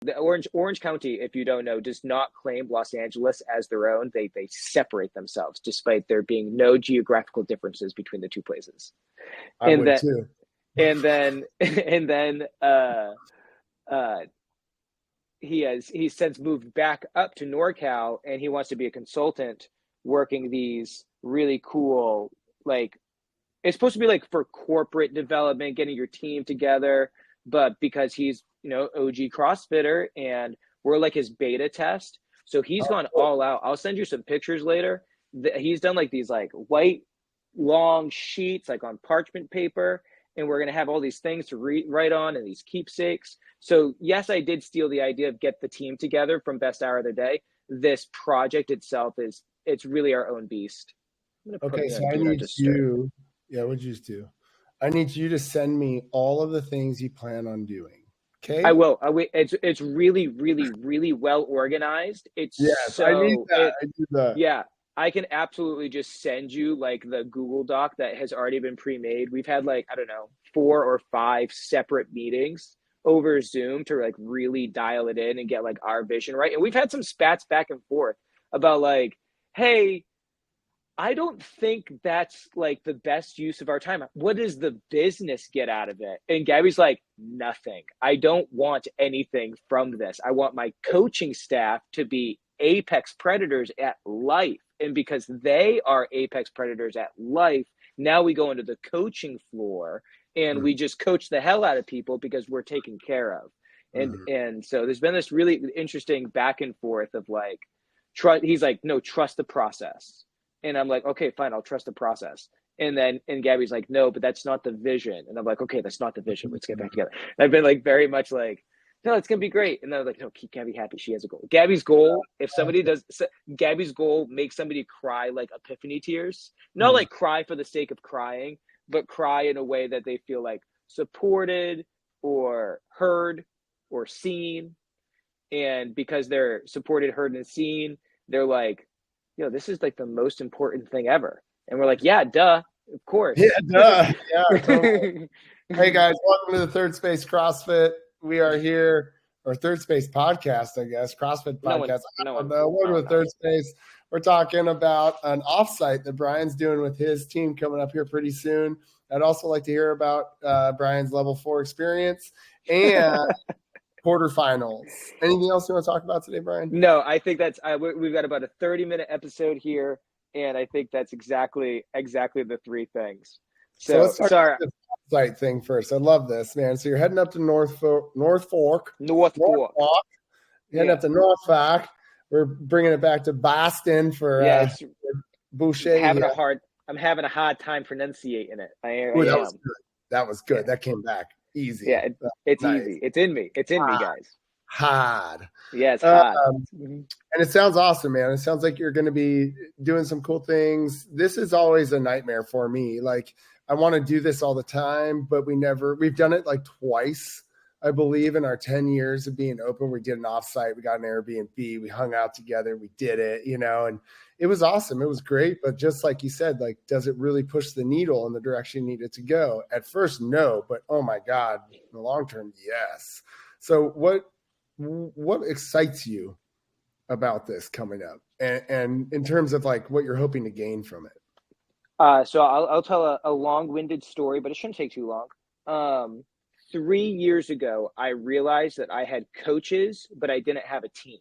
The Orange County, if you don't know, does not claim Los Angeles as their own. They separate themselves, despite there being no geographical differences between the two places. I And would that too. and then and then uh he's since moved back up to NorCal, and he wants to be a consultant working these really cool, like, it's supposed to be like for corporate development, getting your team together, but because he's, OG CrossFitter and we're like his beta test, so he's Oh, gone cool. all out. I'll send you some pictures later. He's done like these like white long sheets like on parchment paper, and we're going to have all these things to write on and these keepsakes. So yes, I did steal the idea of get the team together from Best Hour of the Day. This project itself it's really our own beast. I'm going to put Okay, me so on I do not need disturb. you. Yeah, what'd you just do? I need you to send me all of the things you plan on doing. I Okay? will. It's really, really, really well organized. Yes, I need that. I need that. Yeah, I can absolutely just send you like the Google Doc that has already been pre-made. We've had like, I don't know, 4 or 5 separate meetings over Zoom to like really dial it in and get like our vision right. And we've had some spats back and forth about like, hey, I don't think that's like the best use of our time. What does the business get out of it? And Gabby's like, nothing. I don't want anything from this. I want my coaching staff to be apex predators at life. And because they are apex predators at life, now we go into the coaching floor and we just coach the hell out of people because we're taken care of. Mhm. And so there's been this really interesting back and forth of like, he's like, no, trust the process. And I'm like, okay, fine, I'll trust the process. And Gabby's like, no, but that's not the vision. And I'm like, okay, that's not the vision. Let's get back together. And I've been like very much like, no, it's gonna be great. And then I was like, no, keep Gabby happy. She has a goal. Gabby's goal, if somebody does, Gabby's goal makes somebody cry like epiphany tears, not Mhm. like cry for the sake of crying, but cry in a way that they feel like supported or heard or seen. And because they're supported, heard, and seen, they're like, this is like the most important thing ever. And we're like, yeah, duh, of Yeah, course. duh. Yeah, totally. Hey guys, welcome to the Third Space CrossFit. We are here, or Third Space podcast, I guess. CrossFit podcast. I don't know. Welcome to Third Space. We're talking about an offsite that Brian's doing with his team coming up here pretty soon. I'd also like to hear about Brian's level 4 experience and quarterfinals. Anything else you want to talk about today, Brian? No, I think we've got about a 30-minute episode here, and I think that's exactly the three things. So let's talk sorry, about this site thing first. I love this, man. So you're heading up to North Fork. North Fork. Heading up to Norfolk. We're bringing it back to Boston for Boucher. I'm having a hard time pronunciating it. I Ooh, am. That was good. Yeah. That came back easy. Yeah, it's nice. easy. It's in me. It's in me, guys. Hard. Yeah, it's hard. And it sounds awesome, man. It sounds like you're going to be doing some cool things. This is always a nightmare for me. Like, I want to do this all the time, but we've done it like twice, I believe, in our 10 years of being open. We did an offsite. We got an Airbnb. We hung out together. We did it, and it was awesome. It was great. But just like you said, like, does it really push the needle in the direction you need it to go? At first, no, but oh my God, in the long term, yes. So what excites you about this coming up, and in terms of like what you're hoping to gain from it? So I'll tell a long-winded story, but it shouldn't take too long. 3 years ago, I realized that I had coaches, but I didn't have a team.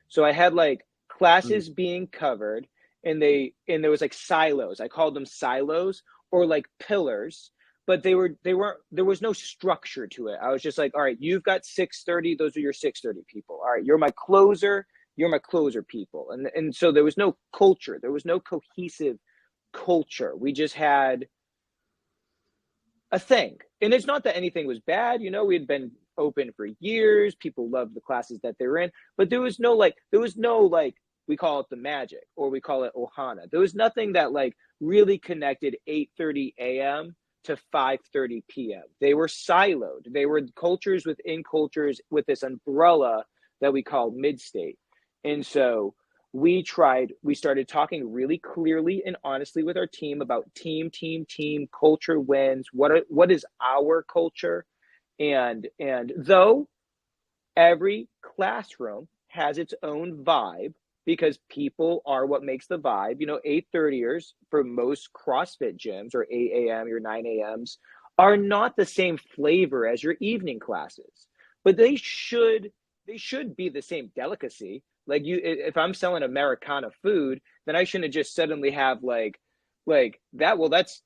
So I had like classes being covered, and there was like silos. I called them silos or like pillars, but there was no structure to it. I was just like, all right, you've got 6:30. Those are your 6:30 people. All right, you're my closer. You're my closer people. And so there was no culture. There was no cohesive culture. We just had a thing. And it's not that anything was bad. We had been open for years. People loved the classes that they were in, but there was no like, we call it the magic, or we call it Ohana. There was nothing that like really connected 8:30 a.m. to 5:30 p.m. They were siloed. They were cultures within cultures with this umbrella that we call mid-state. And so we started talking really clearly and honestly with our team about team, culture wins. What is our culture? And though Every classroom has its own vibe because people are what makes the vibe. 8:30ers for most CrossFit gyms or 8 a.m. or 9 a.m.s are not the same flavor as your evening classes, but they should be the same delicacy. Like if I'm selling Americana food, then I shouldn't just suddenly have like that. Well, that's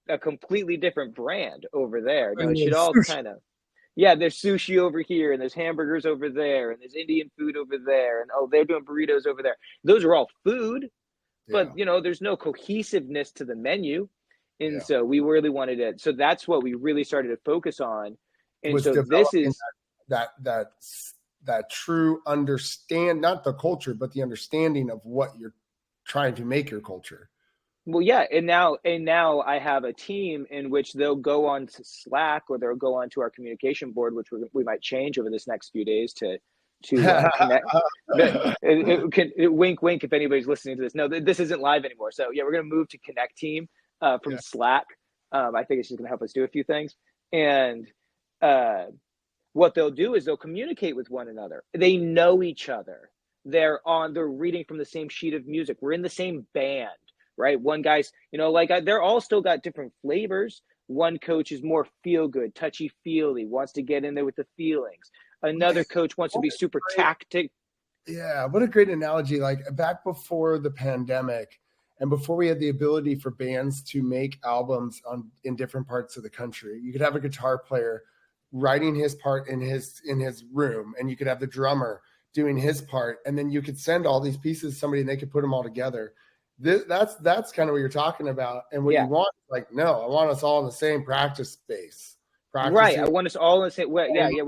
a completely different brand over there. No, it should all kind of, yeah, there's sushi over here and there's hamburgers over there and there's Indian food over there and oh, they're doing burritos over there. Those are all food, but Yeah. there's no cohesiveness to the menu. And Yeah. so we really wanted it. So that's what we really started to focus on. And Was so this developing is, that true understand, not the culture, but the understanding of what you're trying to make your culture. well, yeah, and now I have a team in which they'll go on to Slack or they'll go on to our communication board, which we might change over this next few days to connect. Wink, wink. If anybody's listening to this, no, this isn't live anymore. So yeah, we're gonna move to Connect Team from Yeah. Slack. I think it's just gonna help us do a few things. And uh, what they'll do is they'll communicate with one another. They know each other. They're reading from the same sheet of music. We're in the same band, right? One guy's, they're all still got different flavors. One coach is more feel good, touchy feely, wants to get in there with the feelings. Another coach wants to be super tactic. Yeah, what a great analogy. Like back before the pandemic and before we had the ability for bands to make albums in different parts of the country, you could have a guitar player writing his part in his room, and you could have the drummer doing his part, and then you could send all these pieces to somebody and they could put them all together. That's kind of what you're talking about. And what Yeah. you want, like, no, I want us all in the same practice space. Right. I want us all in the same way. Yeah, yeah.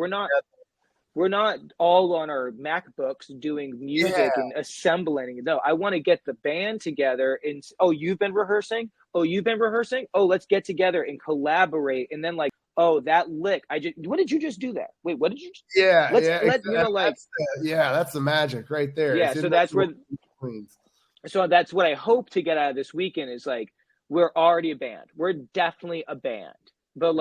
We're not all on our MacBooks doing music and assembling. No, I want to get the band together and oh, you've been rehearsing? Oh, you've been rehearsing? Oh, let's get together and collaborate. And then oh, that lick. What did you just do there? Wait, what did you Yeah, that's the magic right there. Yeah, so that's where so that's what I hope to get out of this weekend is we're already a band. We're definitely a band. But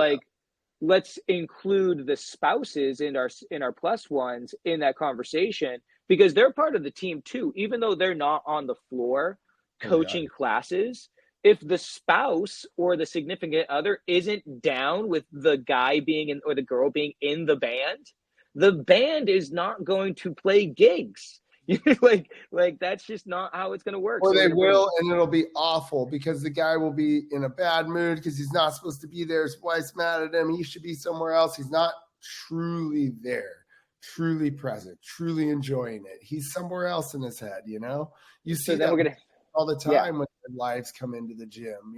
let's include the spouses in our plus ones in that conversation because they're part of the team too, even though they're not on the floor coaching classes. If the spouse or the significant other isn't down with the guy being in or the girl being in the band is not going to play gigs. That's just not how it's going to work. Or they will, and it'll be awful because the guy will be in a bad mood because he's not supposed to be there. His wife's mad at him. He should be somewhere else. He's not truly there, truly present, truly enjoying it. He's somewhere else in his head, You see that all the time when their lives come into the gym,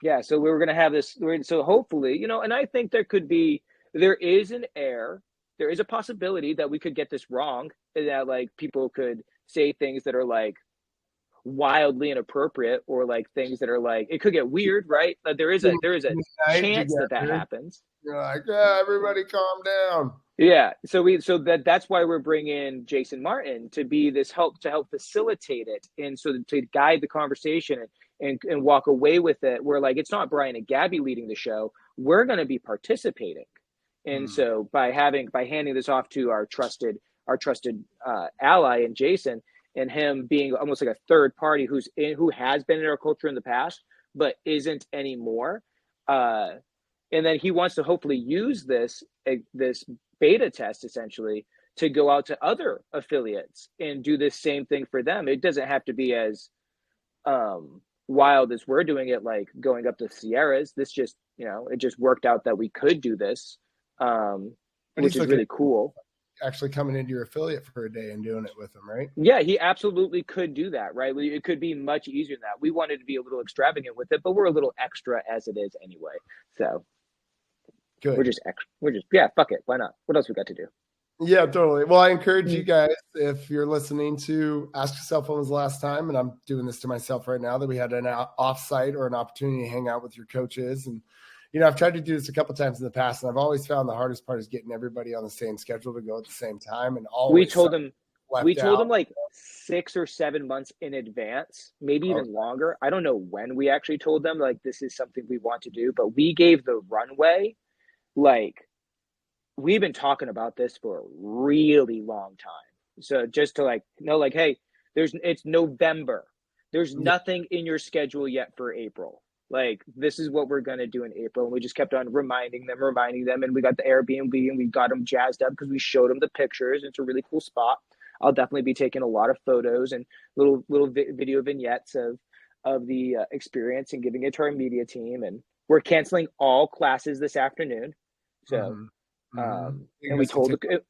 Yeah, so we're going to have this. So hopefully, and I think there is an air. There is a possibility that we could get this wrong, and that people could say things that are wildly inappropriate, or things that are it could get weird, right? There is a chance that happens. You're like, yeah, everybody calm down. Yeah, so that's why we're bringing Jason Martin to be this to help facilitate it, and so to guide the conversation and walk away with it. Where it's not Brian and Gabby leading the show, we're going to be participating. And so by handing this off to our trusted ally and Jason, and him being almost like a third party who has been in our culture in the past but isn't anymore, and then he wants to hopefully use this beta test essentially to go out to other affiliates and do this same thing for them. It doesn't have to be as wild as we're doing it, like going up to Sierras. This just it just worked out that we could do this. Which is really cool. Actually coming into your affiliate for a day and doing it with them, right? Yeah, he absolutely could do that, right? It could be much easier than that. We wanted to be a little extravagant with it, but we're a little extra as it is anyway. So good. We're just fuck it. Why not? What else we got to do? Yeah, totally. Well, I encourage you guys, if you're listening, to ask yourself when was the last time, and I'm doing this to myself right now, that we had an offsite or an opportunity to hang out with your coaches. And I've tried to do this a couple times in the past, and I've always found the hardest part is getting everybody on the same schedule to go at the same time. And we told them 6 or 7 months in advance, maybe even longer. I don't know when we actually told them this is something we want to do, but we gave the runway we've been talking about this for a really long time. So just to like know, like, hey, it's November. There's Yeah. nothing in your schedule yet for April. Like, this is what we're gonna do in April. And we just kept on reminding them, and we got the Airbnb and we got them jazzed up because we showed them the pictures. It's a really cool spot. I'll definitely be taking a lot of photos and little video vignettes of the experience and giving it to our media team. And we're canceling all classes this afternoon. So Mm-hmm. Mm-hmm. You and we guys can told take. the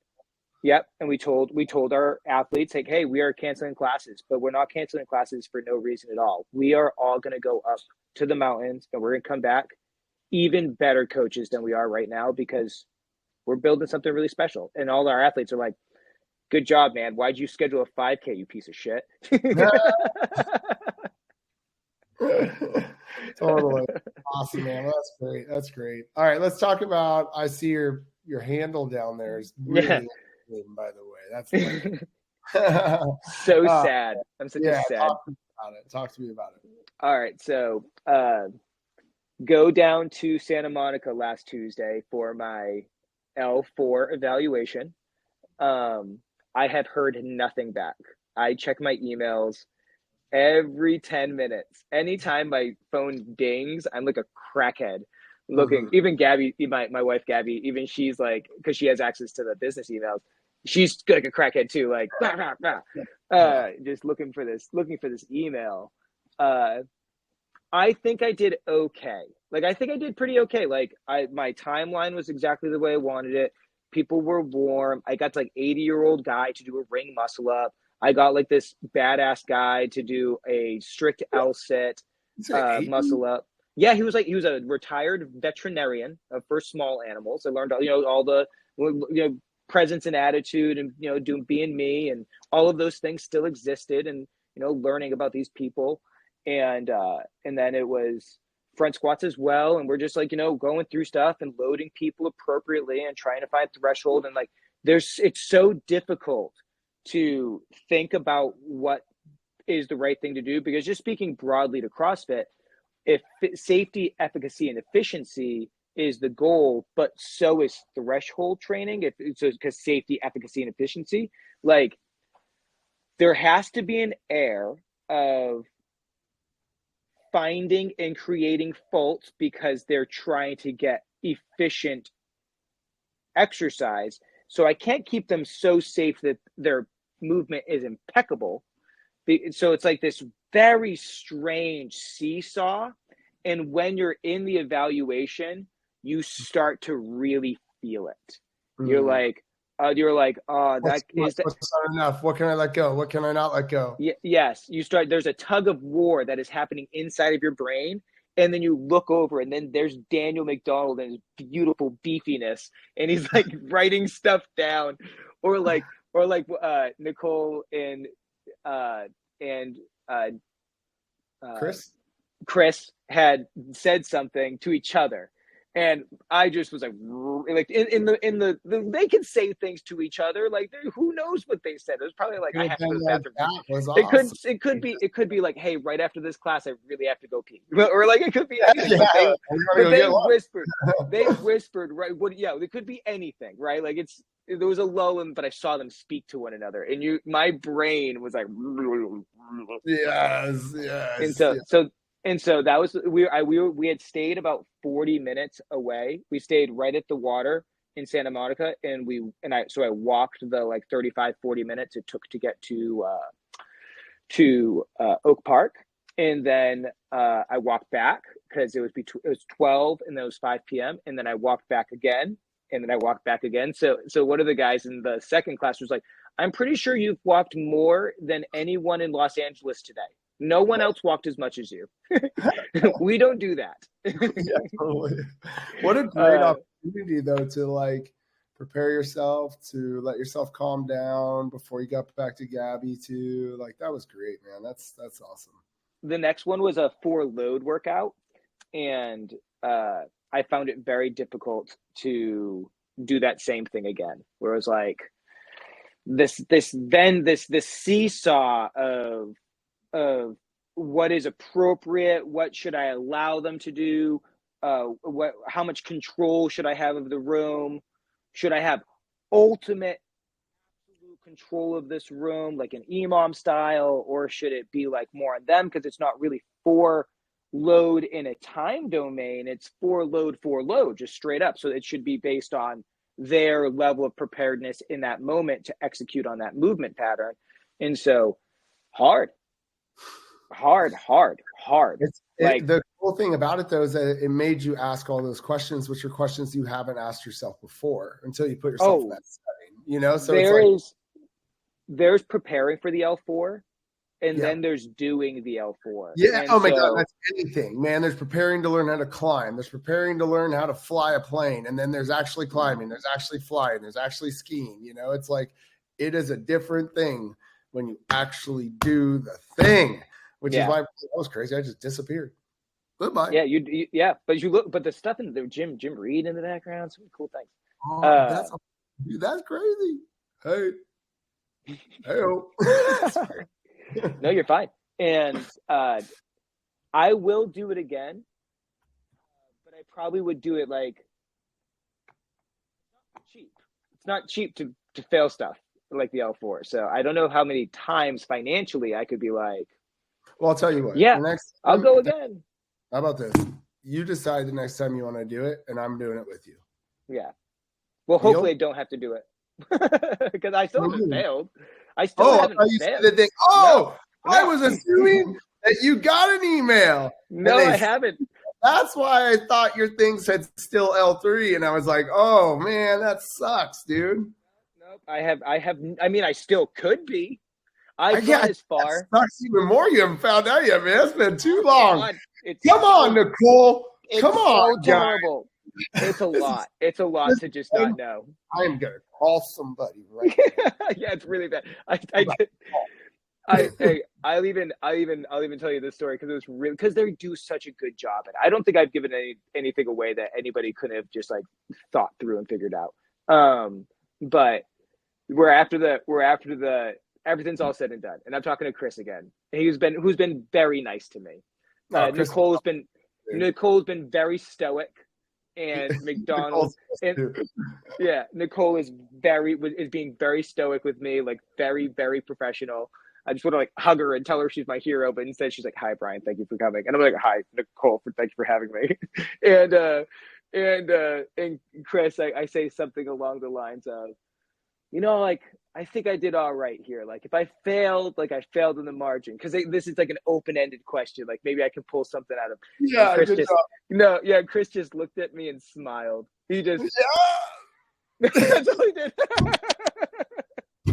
yep, and we told our athletes like, hey, we are canceling classes, but we're not canceling classes for no reason at all. We are all going to go up to the mountains, and we're going to come back even better coaches than we are right now because we're building something really special. And all our athletes are like, good job, man. Why'd you schedule a 5K, you piece of shit? Totally. Awesome, man. That's great. That's great. All right, let's talk about. I see your handle down there is Yeah. really awesome, by the way. That's So sad. I'm such a yeah. sad. Talk to me about it. Talk to me about it. All right, so go down to Santa Monica last Tuesday for my L4 evaluation. I have heard nothing back. I check my emails every 10 minutes. Anytime my phone dings, I'm like a crackhead looking. Mm-hmm. Even Gabby, my wife Gabby, even she's like, because she has access to the business emails, she's like a crackhead too, like just looking for this email. I think I did okay. Like, I think I did pretty okay. Like, my timeline was exactly the way I wanted it. People were warm. I got like 80-year-old guy to do a ring muscle up. I got like this badass guy to do a strict L sit muscle up. Yeah, he was a retired veterinarian for small animals. I learned all the presence and attitude and doing being me, and all of those things still existed, and learning about these people. And then it was front squats as well, and we're just like going through stuff and loading people appropriately and trying to find threshold. And like, it's so difficult to think about what is the right thing to do, because just speaking broadly to CrossFit, if safety, efficacy, and efficiency is the goal, but so is threshold training. Because safety, efficacy, and efficiency, like, there has to be an air of finding and creating faults because they're trying to get efficient exercise. So I can't keep them so safe that their movement is impeccable. So it's like this very strange seesaw. And when you're in the evaluation, you start to really feel it. Mm-hmm. You're like, oh, what's not enough? What can I let go? What can I not let go? Yes, there's a tug of war that is happening inside of your brain, and then you look over, and then there's Daniel McDonald and his beautiful beefiness, and he's like writing stuff down, or like Nicole and Chris had said something to each other. And I just was like in the they can say things to each other, like, who knows what they said. It was probably like, I have to go to the bathroom. Awesome. It could be like, hey, right after this class, I really have to go pee, or like, it could be anything. They whispered, right? It could be anything, right? Like, there was a lull, but I saw them speak to one another, and my brain was like, yes. And so that was we had stayed about 40 minutes away. We stayed right at the water in Santa Monica, and I walked the like 35, 40 minutes it took to get to Oak Park, and then I walked back because it was 12 and then it was 5 p.m. and then I walked back again, and then I walked back again. So one of the guys in the second class was like, I'm pretty sure you've walked more than anyone in Los Angeles today. No one else walked as much as you. We don't do that. Yeah, totally. What a great opportunity, though, to like prepare yourself, to let yourself calm down before you got back to Gabby too. Like, that was great, man. That's awesome. The next one was a 4 load workout, and I found it very difficult to do that same thing again, where it was like this seesaw of what is appropriate, what should I allow them to do, how much control should I have of the room, Should I have ultimate absolute control of this room, like an EMOM style, or should it be like more on them because it's not really for load in a time domain, it's for load, just straight up. So it should be based on their level of preparedness in that moment to execute on that movement pattern. And so hard. The cool thing about it, though, is that it made you ask all those questions, which are questions you haven't asked yourself before until you put yourself in that setting, you know? So there's preparing for the L4, and then there's doing the L4. Yeah. And my God, that's anything, man. There's preparing to learn how to climb. There's preparing to learn how to fly a plane. And then there's actually climbing. There's actually flying. There's actually skiing. You know, it's like, it is a different thing when you actually do the thing, which is why that was crazy. I just disappeared. Goodbye. Yeah, but you look, but the stuff in the Jim Reed in the background, some cool things. That's crazy. Hey, no, you're fine. And I will do it again, but I probably would do it like cheap. It's not cheap to fail stuff like the L4. So I don't know how many times financially I could be like, well, I'll tell you what. Yeah, I'll go again. How about this? You decide the next time you want to do it, and I'm doing it with you. Yeah. Well, hopefully I don't have to do it because I still haven't failed. I haven't failed. No. I was assuming that you got an email. No, I haven't. That's why I thought your thing said still L3, and I was like, oh man, that sucks, dude. Nope. I mean, I still could be. I've gone as far. That sucks even more. You haven't found out yet, man. It's been too long. Come on, Nicole. Come on, so terrible. It's a lot. It's a lot to just not know. I'm gonna call somebody right now. Yeah, it's really bad. I'll even tell you this story because it was really because they do such a good job. And I don't think I've given anything away that anybody couldn't have just like thought through and figured out. But we're after the everything's all said and done, and I'm talking to Chris again. Who's been very nice to me. Nicole's been very stoic, and McDonald's Nicole is being very stoic with me, like very, very professional. I just want to like hug her and tell her she's my hero, but instead she's like, "Hi, Brian, thank you for coming," and I'm like, "Hi, Nicole, thank you for having me." and Chris, I say something along the lines of, like, I think I did all right here. Like, if I failed, like I failed in the margin, because this is like an open-ended question. Like, maybe I can pull something out of. Yeah, Chris just looked at me and smiled. He just. That's all he did. He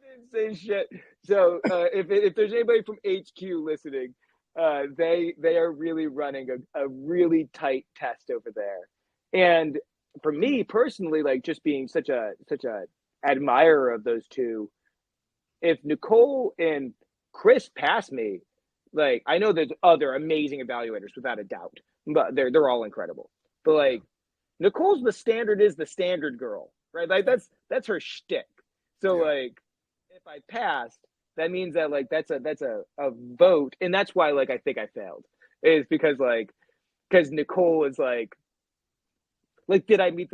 didn't say shit. So if there's anybody from HQ listening, they are really running a really tight test over there. And for me personally, like just being such a admirer of those two, if Nicole and Chris pass me, like I know there's other amazing evaluators without a doubt, but they're all incredible. But like Nicole's the standard girl, right? Like that's her shtick. So like if I passed, that means that like that's a vote, and that's why like I think I failed is because Nicole is like did I meet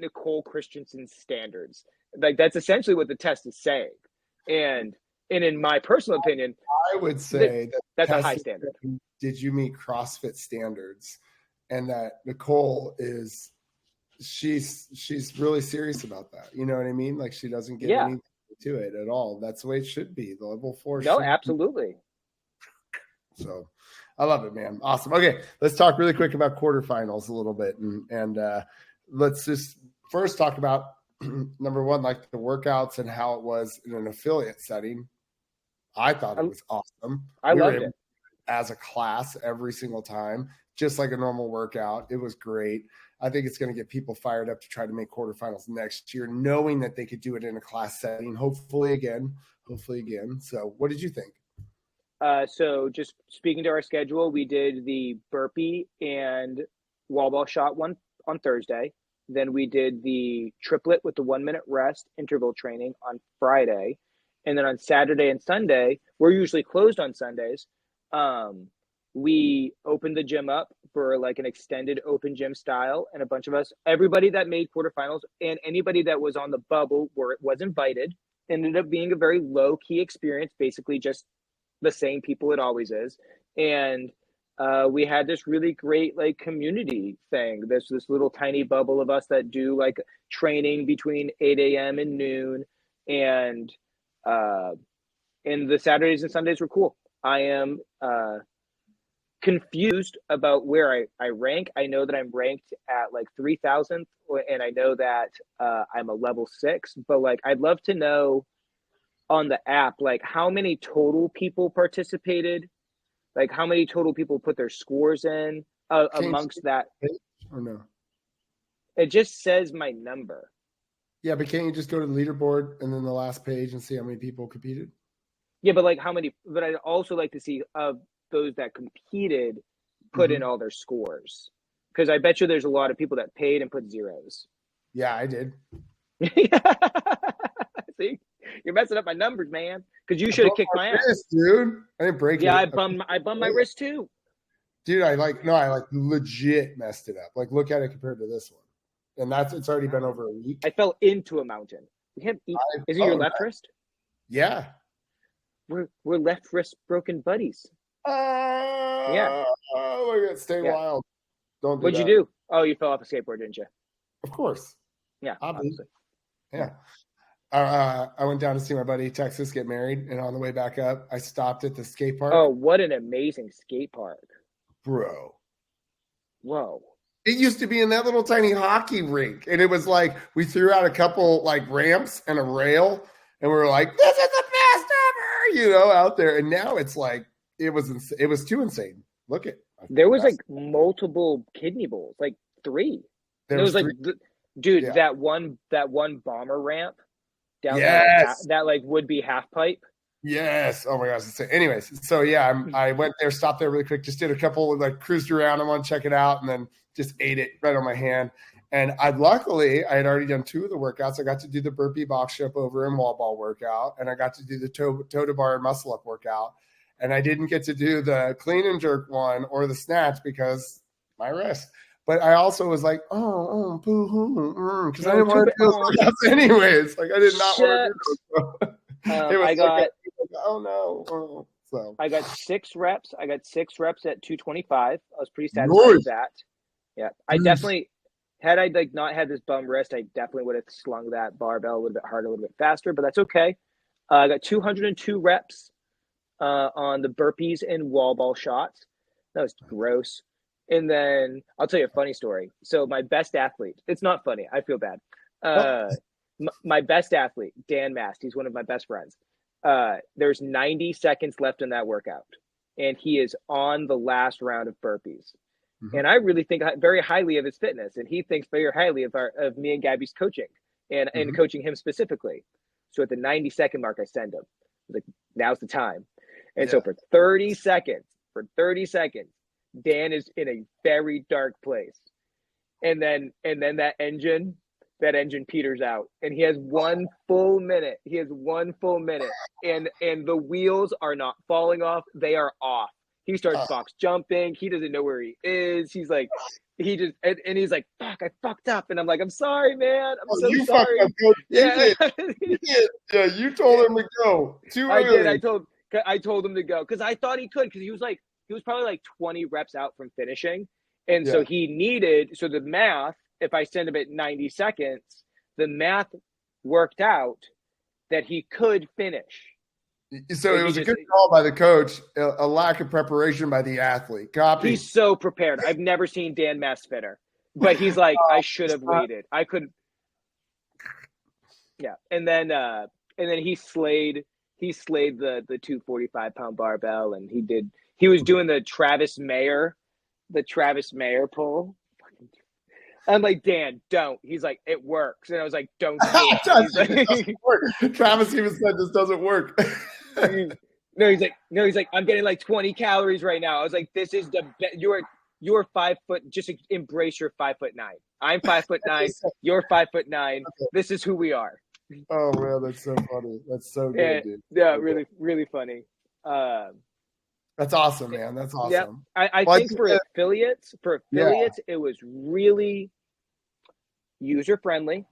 Nicole Christensen's standards? Like that's essentially what the test is saying. And in my personal opinion, I would say that's a high standard. Did you meet CrossFit standards? And that Nicole she's really serious about that. You know what I mean? Like she doesn't get anything to it at all. That's the way it should be. The level 4. No, absolutely. So I love it, man. Awesome. Okay, let's talk really quick about quarterfinals a little bit, and let's just first talk about number one, like the workouts and how it was in an affiliate setting. I thought it was awesome. I loved it as a class every single time, just like a normal workout. It was great. I think it's going to get people fired up to try to make quarterfinals next year, knowing that they could do it in a class setting. Hopefully again. So, what did you think? So just speaking to our schedule, we did the burpee and wall ball shot one on Thursday. Then we did the triplet with the 1 minute rest interval training on Friday. And then on Saturday and Sunday, we're usually closed on Sundays. we opened the gym up for like an extended open gym style, and a bunch of us, everybody that made quarterfinals and anybody that was on the bubble was invited. Ended up being a very low key experience, basically just the same people it always is. And we had this really great like community thing. This little tiny bubble of us that do like training between 8 a.m. and noon, and the Saturdays and Sundays were cool. I am confused about where I rank. I know that I'm ranked at like 3,000th, and I know that I'm a level 6. But like, I'd love to know on the app, like how many total people participated, like how many total people put their scores in amongst that. Or no? It just says my number. Yeah, but can't you just go to the leaderboard and then the last page and see how many people competed? Yeah, but like how many? But I'd also like to see of those that competed put in all their scores, because I bet you there's a lot of people that paid and put zeros. Yeah, I did. See, you're messing up my numbers, man. Because you should have kicked my ass, dude. I didn't break it. Yeah, I bummed my wrist too. Dude, I legit messed it up. Like, look at it compared to this one, and it's already been over a week. I fell into a mountain. Is it your left wrist? Yeah, we're left wrist broken buddies. Yeah. Look at Stay Wild. Don't do What'd that. you do? Oh, you fell off a skateboard, didn't you? Of course. Yeah, obviously. Yeah. I went down to see my buddy Texas get married, and on the way back up, I stopped at the skate park. Oh, what an amazing skate park. Bro. Whoa. It used to be in that little tiny hockey rink, and it was like we threw out a couple like ramps and a rail, and we were like, this is the best ever, out there. And now it's like it was too insane. Look at there was like multiple kidney bowls, like 3. There was like dude, yeah. that one bomber ramp down that like would be half pipe. Yes. Oh my gosh. Anyways, so yeah, I went there, stopped there really quick, just did a couple, like cruised around. I want to check it out, and then just ate it right on my hand. And luckily I had already done 2 of the workouts. I got to do the burpee box jump over and wall ball workout, and I got to do the toe to bar muscle up workout. And I didn't get to do the clean and jerk one or the snatch because my wrist. But I also was like, boo hoo, because I didn't want to do workouts anyways. Like I did not want to do it. So I got 6 reps. I got 6 reps at 225. I was pretty satisfied with that. Yeah, I definitely had I like not had this bum wrist, I definitely would have slung that barbell a little bit harder, a little bit faster. But that's okay. I got 202 reps on the burpees and wall ball shots. That was gross. And then I'll tell you a funny story. So my best athlete, it's not funny. I feel bad. My best athlete, Dan Mast, he's one of my best friends. There's 90 seconds left in that workout, and he is on the last round of burpees. Mm-hmm. And I really think very highly of his fitness, and he thinks very highly of me and Gabby's coaching and coaching him specifically. So at the 90-second mark, I send him. I was like, now's the time. And so for 30 seconds, Dan is in a very dark place. And then that engine peters out, and he has 1 full minute. And the wheels are not falling off. They are off. He starts box jumping. He doesn't know where he is. He's like, he's like, fuck, I fucked up. And I'm like, I'm sorry, man. I'm so sorry. Fucked up, yeah. Yeah, you told him to go too early. I did. I told him to go because I thought he could, because he was probably like 20 reps out from finishing. And so he needed, so the math, if I send him at 90 seconds, the math worked out that he could finish. So it was a good call by the coach, a lack of preparation by the athlete. Copy. He's so prepared. I've never seen Dan Mast fitter, but he's like, I should have waited. I couldn't. Yeah. And then he slayed the 245-pound barbell, and he was doing the Travis Mayer pull. I'm like, Dan, don't. He's like, it works. And I was like, don't do it. Travis even said this doesn't work. He's like, I'm getting like 20 calories right now. I was like, this is the best. You're 5 foot. Just embrace your 5'9". I'm 5'9". You're 5'9". This is who we are. Oh man, that's so funny. That's so good, dude. Yeah, really, really funny. That's awesome, man. That's Yeah, awesome. I Well, think for affiliates, yeah, it was really user friendly.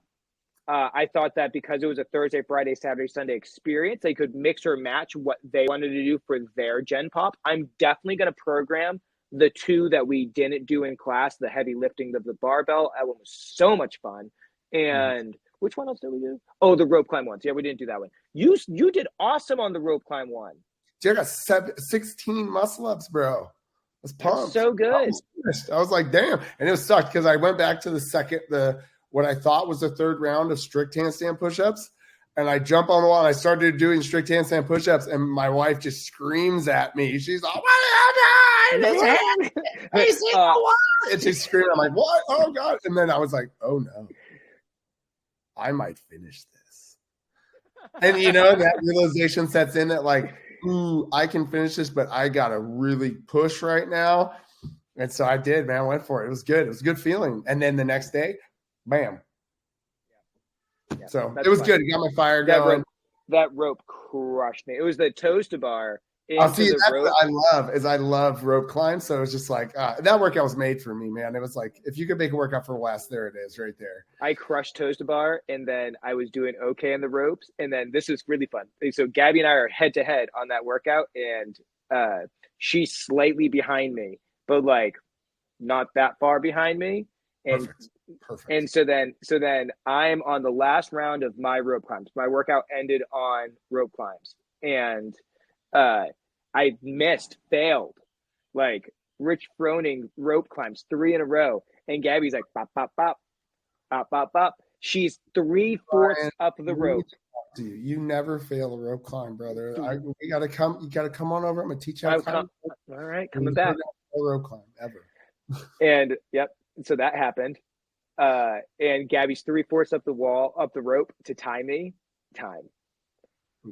I thought that because it was a Thursday, Friday, Saturday, Sunday experience, they could mix or match what they wanted to do for their Gen Pop. I'm definitely going to program the two that we didn't do in class, the heavy lifting of the barbell. That one was so much fun. And which one else did we do? Oh, the rope climb ones. Yeah, we didn't do that one. You did awesome on the rope climb one. Dude, I got 16 muscle ups, bro. I was pumped. That's so good. I was like, damn. And it was sucked because I went back to what I thought was the third round of strict handstand push-ups. And I jump on the wall and I started doing strict handstand push-ups. And my wife just screams at me. She's like, what are you doing? And she's screaming. I'm like, what? Oh, God. And then I was like, oh, no. I might finish this. And, that realization sets in that, like, ooh, I can finish this, but I got to really push right now. And so I did, man. I went for it. It was good. It was a good feeling. And then the next day, bam. Yeah, so it was good. It got my fire going. That rope crushed me. It was the toes to bar. That's what I love rope climb. So it was just like that workout was made for me, man. It was like if you could make a workout for Wes, there it is, right there. I crushed toes to bar, and then I was doing okay on the ropes, and then this is really fun. So Gabby and I are head to head on that workout, and she's slightly behind me, but like not that far behind me, and Perfect. And so then I'm on the last round of my rope climbs. My workout ended on rope climbs, and I failed, like Rich Froning rope climbs 3 in a row. And Gabby's like, bop, bop, bop, bop, bop, bop. She's 3/4 up the rope. You never fail a rope climb, brother. You gotta come on over. I'm gonna teach you how to climb. All right, coming back. No rope climb ever. And yep, so that happened. And Gabby's 3/4 up the rope to tie me.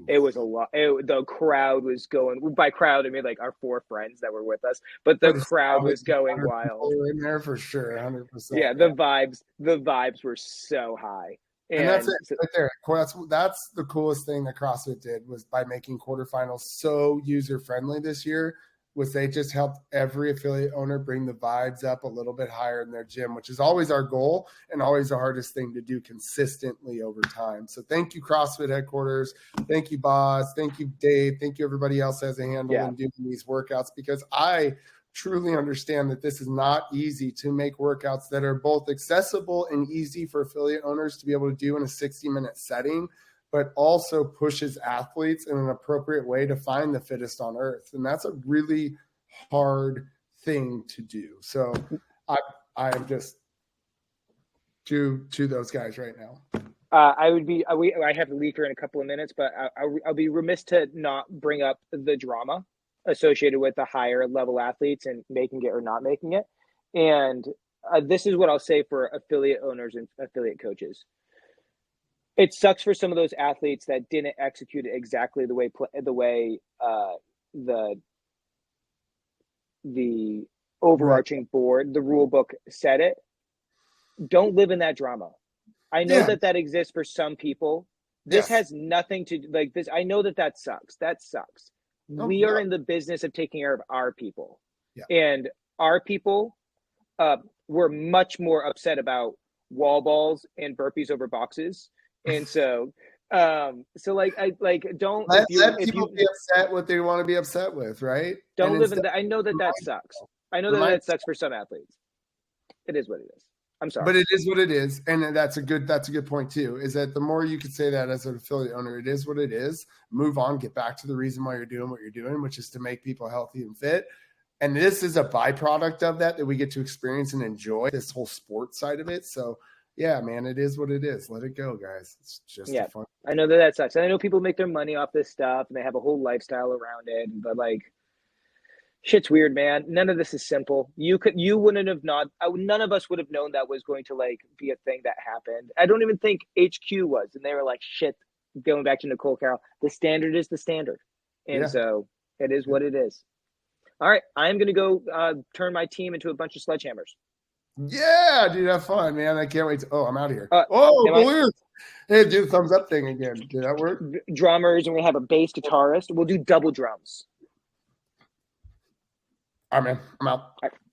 It was a lot. The crowd was going. By crowd, I mean like our 4 friends that were with us, but the crowd was going wild. In there for sure, 100%. Yeah, the vibes were so high. And that's it right there. That's the coolest thing that CrossFit did was by making quarterfinals so user friendly this year. Was they just helped every affiliate owner bring the vibes up a little bit higher in their gym, which is always our goal and always the hardest thing to do consistently over time. So thank you, CrossFit headquarters. Thank you, Boz. Thank you, Dave. Thank you, everybody else has a handle in doing these workouts, because I truly understand that this is not easy to make workouts that are both accessible and easy for affiliate owners to be able to do in a 60-minute setting, but also pushes athletes in an appropriate way to find the fittest on earth. And that's a really hard thing to do. So I'm just to those guys right now. I have to leave here in a couple of minutes, but I'll be remiss to not bring up the drama associated with the higher level athletes and making it or not making it. And this is what I'll say for affiliate owners and affiliate coaches. It sucks for some of those athletes that didn't execute it exactly the way the overarching board, the rule book said it. Don't live in that drama. I know that exists for some people. This has nothing to like this. I know that sucks. That sucks. We are in the business of taking care of our people, and our people were much more upset about wall balls and burpees over boxes. And so don't let people be upset what they want to be upset with, right? Don't live in that. I know that sucks. I know that sucks for some athletes. It is what it is. I'm sorry, but it is what it is, and that's a good point too. Is that the more you could say that as an affiliate owner, it is what it is. Move on, get back to the reason why you're doing what you're doing, which is to make people healthy and fit. And this is a byproduct of that we get to experience and enjoy this whole sports side of it. So. Yeah, man, it is what it is. Let it go, guys. It's just fun. I know that sucks. I know people make their money off this stuff and they have a whole lifestyle around it, but like, shit's weird, man. None of this is simple. None of us would have known that was going to like be a thing that happened. I don't even think HQ was, and they were like, shit. Going back to Nicole Carroll, the standard is the standard, and so it is what it is. All right, I'm gonna go turn my team into a bunch of sledgehammers. Yeah, dude, have fun, man. I can't wait. I'm out of here. Balloons. Hey, do the thumbs up thing again. Did that work? Drummers, and we have a bass guitarist. We'll do double drums. All right, man. I'm out. All right.